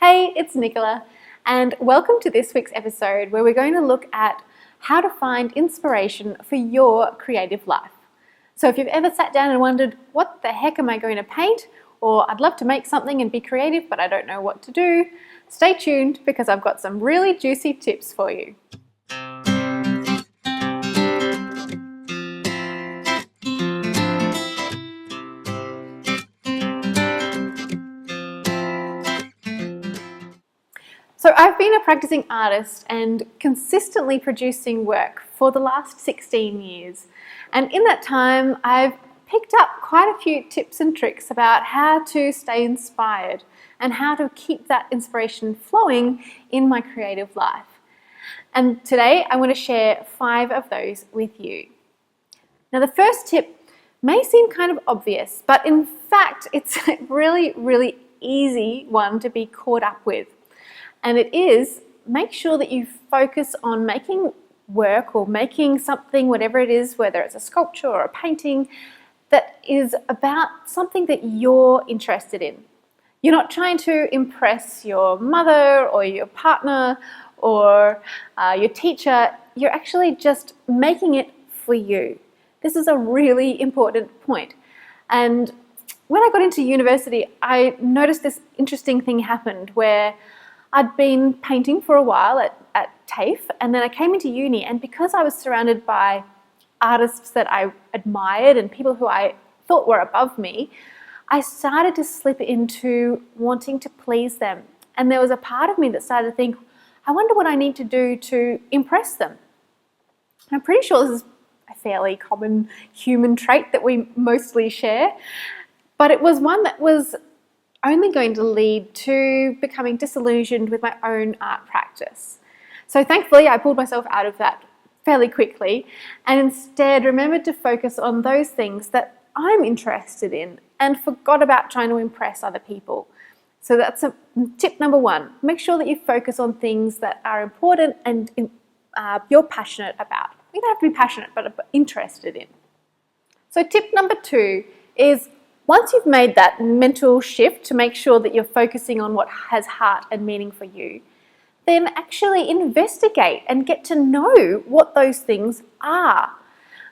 Hey, it's Nicola, and welcome to this week's episode where we're going to look at how to find inspiration for your creative life. So if you've ever sat down and wondered, what the heck am I going to paint? Or I'd love to make something and be creative, but I don't know what to do, stay tuned because I've got some really juicy tips for you. So I've been a practicing artist and consistently producing work for the last 16 years. And in that time, I've picked up quite a few tips and tricks about how to stay inspired and how to keep that inspiration flowing in my creative life. And today I want to share 5 of those with you. Now the first tip may seem kind of obvious, but in fact it's a really easy one to be caught up with. And it is, make sure that you focus on making work or making something, whatever it is, whether it's a sculpture or a painting, that is about something that you're interested in. You're not trying to impress your mother or your partner or your teacher. You're actually just making it for you. This is a really important point. And when I got into university, I noticed this interesting thing happened where I'd been painting for a while at TAFE, and then I came into uni, and because I was surrounded by artists that I admired and people who I thought were above me, I started to slip into wanting to please them. And there was a part of me that started to think, I wonder what I need to do to impress them. And I'm pretty sure this is a fairly common human trait that we mostly share, but it was one that was only going to lead to becoming disillusioned with my own art practice. So thankfully I pulled myself out of that fairly quickly and instead remembered to focus on those things that I'm interested in and forgot about trying to impress other people. So that's tip number 1. Make sure that you focus on things that are important and you're passionate about. You don't have to be passionate, but interested in. So tip number 2 is, once you've made that mental shift to make sure that you're focusing on what has heart and meaning for you, then actually investigate and get to know what those things are.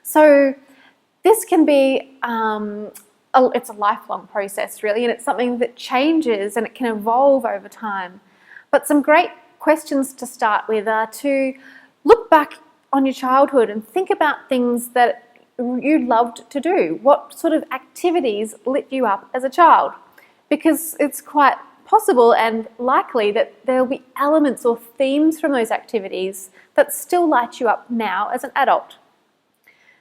So this can be, it's a lifelong process really, and it's something that changes and it can evolve over time. But some great questions to start with are to look back on your childhood and think about things that you loved to do. What sort of activities lit you up as a child? Because it's quite possible and likely that there'll be elements or themes from those activities that still light you up now as an adult.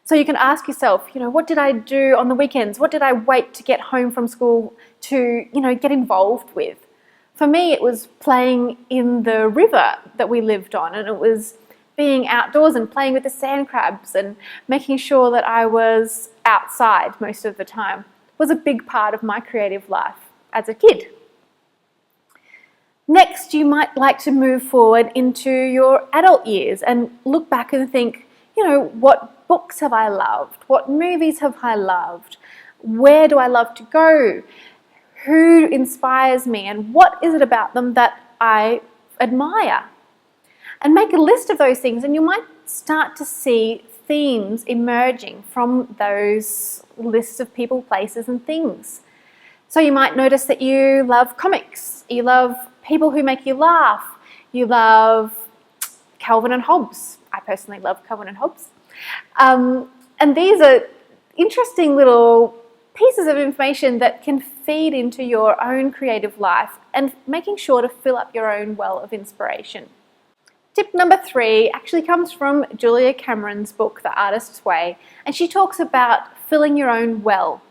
So you can ask yourself, what did I do on the weekends? What did I wait to get home from school to, get involved with? For me, it was playing in the river that we lived on, and it was being outdoors and playing with the sand crabs and making sure that I was outside most of the time was a big part of my creative life as a kid. Next, you might like to move forward into your adult years and look back and think, what books have I loved? What movies have I loved? Where do I love to go? Who inspires me? And what is it about them that I admire? And make a list of those things, and you might start to see themes emerging from those lists of people, places and things. So you might notice that you love comics, you love people who make you laugh, you love Calvin and Hobbes. I personally love Calvin and Hobbes. And these are interesting little pieces of information that can feed into your own creative life and making sure to fill up your own well of inspiration. Tip number 3 actually comes from Julia Cameron's book, The Artist's Way, and she talks about filling your own well.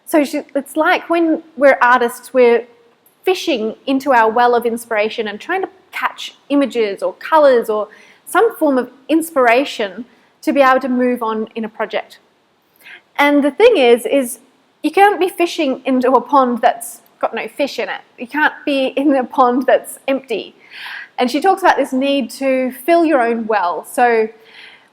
So it's like when we're artists, we're fishing into our well of inspiration and trying to catch images or colours or some form of inspiration to be able to move on in a project. And the thing is you can't be fishing into a pond that's got no fish in it. You can't be in a pond that's empty. And she talks about this need to fill your own well. So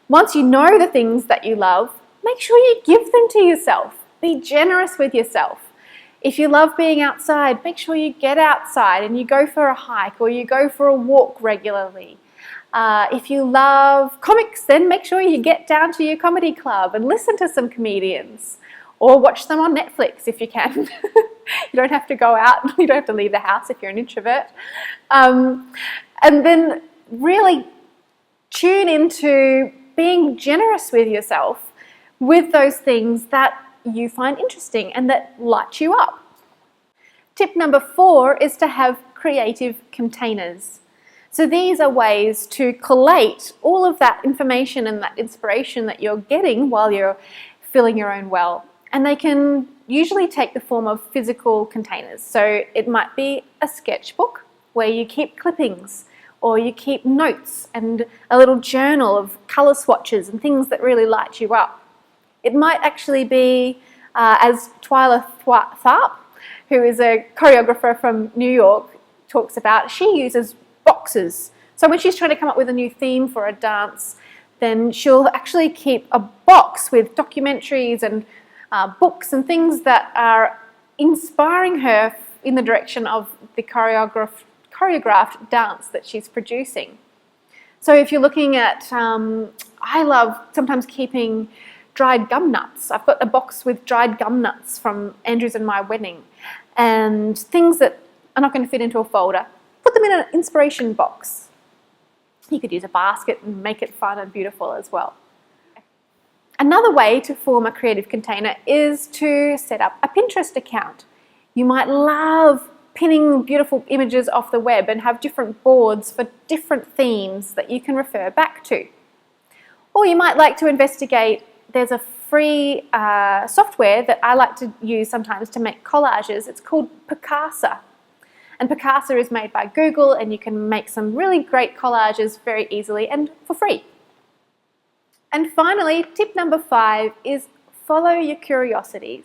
once you know the things that you love, make sure you give them to yourself. Be generous with yourself. If you love being outside, make sure you get outside and you go for a hike or you go for a walk regularly. If you love comics, then make sure you get down to your comedy club and listen to some comedians, or watch them on Netflix if you can. You don't have to go out, you don't have to leave the house if you're an introvert. And then really tune into being generous with yourself with those things that you find interesting and that light you up. Tip number 4 is to have creative containers. So these are ways to collate all of that information and that inspiration that you're getting while you're filling your own well. And they can usually take the form of physical containers. So it might be a sketchbook where you keep clippings, or you keep notes and a little journal of colour swatches and things that really light you up. It might actually be, as Twyla Tharp, who is a choreographer from New York, talks about, she uses boxes. So when she's trying to come up with a new theme for a dance, then she'll actually keep a box with documentaries and books and things that are inspiring her in the direction of the choreographed dance that she's producing. So if you're looking at, I love sometimes keeping dried gum nuts. I've got a box with dried gum nuts from Andrew's and my wedding, and things that are not going to fit into a folder. Put them in an inspiration box. You could use a basket and make it fun and beautiful as well. Another way to form a creative container is to set up a Pinterest account. You might love pinning beautiful images off the web and have different boards for different themes that you can refer back to. Or you might like to investigate, there's a free software that I like to use sometimes to make collages. It's called Picasa. And Picasa is made by Google, and you can make some really great collages very easily and for free. And finally, tip number 5 is follow your curiosities.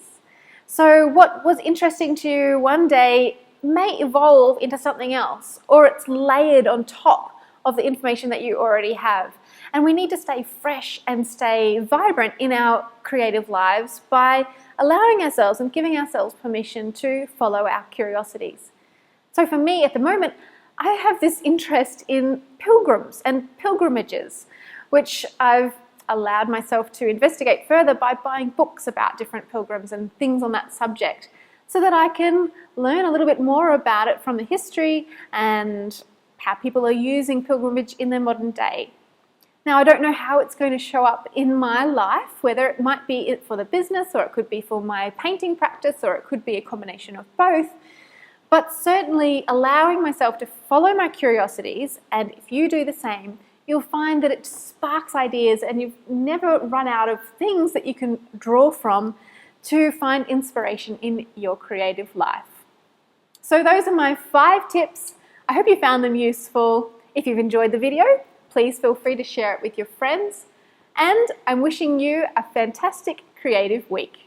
So what was interesting to you one day may evolve into something else, or it's layered on top of the information that you already have. And we need to stay fresh and stay vibrant in our creative lives by allowing ourselves and giving ourselves permission to follow our curiosities. So for me at the moment, I have this interest in pilgrims and pilgrimages, which I've allowed myself to investigate further by buying books about different pilgrims and things on that subject, so that I can learn a little bit more about it from the history and how people are using pilgrimage in the modern day. Now, I don't know how it's going to show up in my life, whether it might be for the business, or it could be for my painting practice, or it could be a combination of both. But certainly allowing myself to follow my curiosities, and if you do the same, you'll find that it sparks ideas and you've never run out of things that you can draw from to find inspiration in your creative life. So those are my 5 tips. I hope you found them useful. If you've enjoyed the video, please feel free to share it with your friends. And I'm wishing you a fantastic creative week.